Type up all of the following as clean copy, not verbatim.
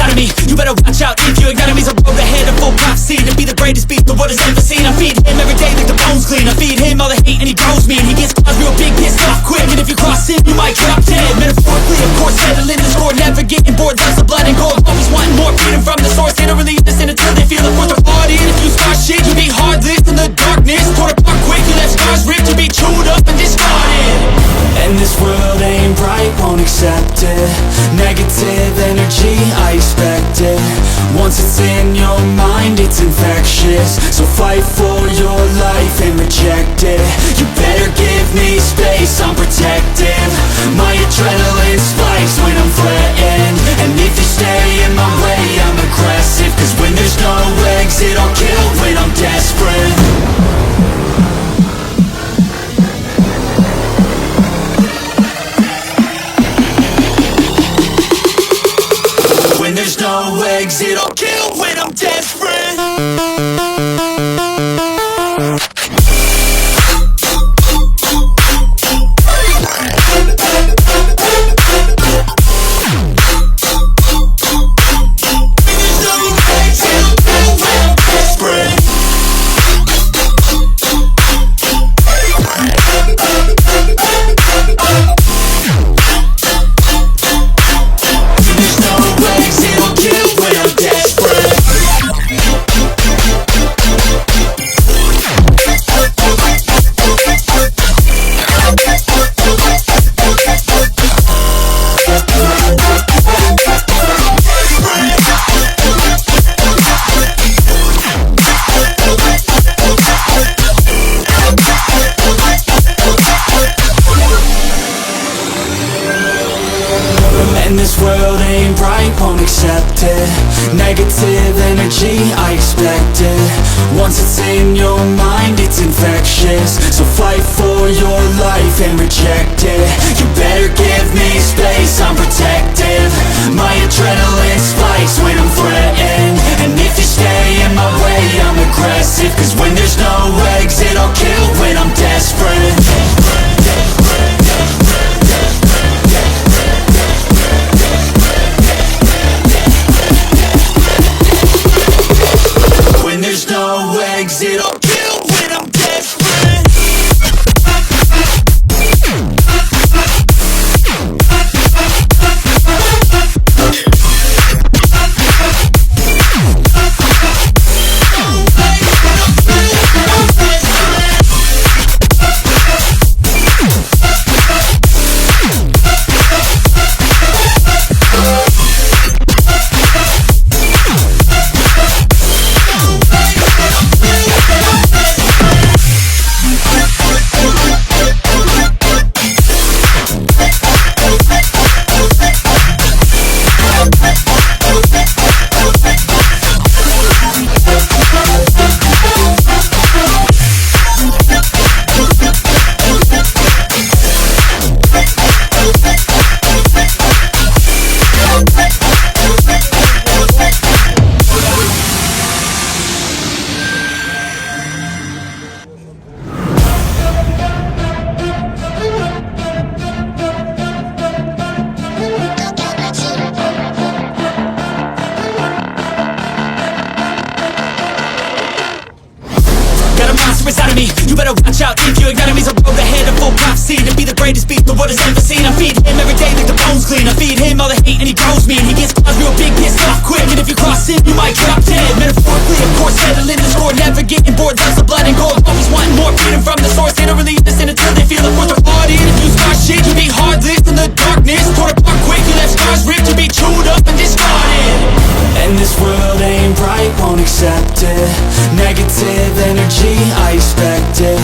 inside of me. You better watch out if your enemy's a road ahead of full prophecy. To be the greatest beast the world has ever seen. I feed him every day like the bones clean. I feed him all the hate and he grows me. And he gets cause real big, pissed off quick. And if you cross him, you might drop dead. Metaphorically, of course, settling the score. Never getting bored, loves the blood and gore. Always wanting more, freedom from the source. They don't really listen until they feel it worth their heart in. If you start shit, you be heartless in the darkness. Torn apart quick, you left scars ripped. You be chewed up and discarded. And this world ain't right, won't accept it. Negative energy, I expect it. Once it's in your mind, it's infectious. So fight for your life and reject it. You better give me space, I'm protective. My adrenaline spikes when I'm threatened. And if you stay in my way, I'm aggressive. Cause when there's no exit, I'll kill when I'm desperate. When there's no exit, I'll kill when I'm desperate. Negative energy, I expect it. Once it's in your mind, it's infectious. So fight for your life and reject it. You better give me space, I'm protective. My adrenaline spikes when I'm threatened. And if you stay in my way, I'm aggressive. Cause when there's no exit, I'll kill when I'm desperate. There's no exit, I'll kill when I'm desperate. You better watch out if your enemy's a road ahead of full prophecy. To be the greatest beast the world has ever seen. I feed him every day like the bones clean. I feed him all the hate and he grows me. And he gets cause real big, pissed off quick. And if you cross him, you might drop dead. Metaphorically, of course, settling the score. Never getting bored, loves the blood and gore. Always wanting more, freedom from the source. They don't really listen until they feel it worth their heart in. If you start shit, you be heartless in the darkness. Torn apart quick, you left scars ripped. You be chewed up and discarded. And this world ain't right, won't accept it. Negative energy, I expect it.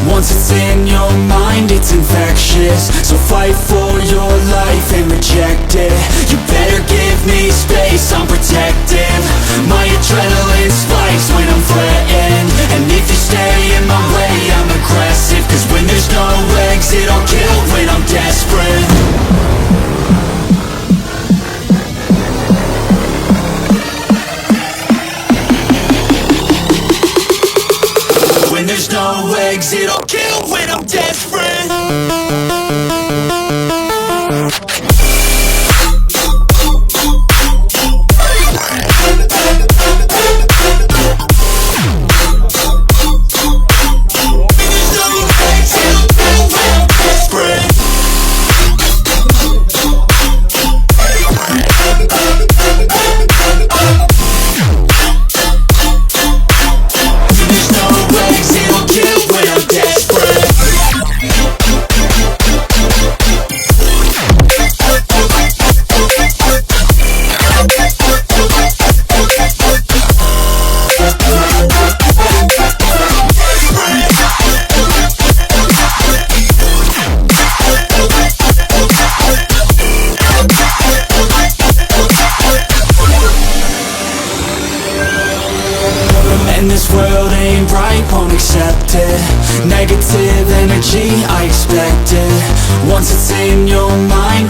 Once it's in your mind, it's infectious. So fight for your life and reject it. You better give me space, I'm protective. My adrenaline spikes when I'm threatened. And if you stay in my way, I'm aggressive. Cause when there's no exit, I'll kill when I'm desperate. When there's no exit, I'll kill when I'm desperate. in this world ain't right, won't accept it. Negative energy, I expect it. Once it's in your mind,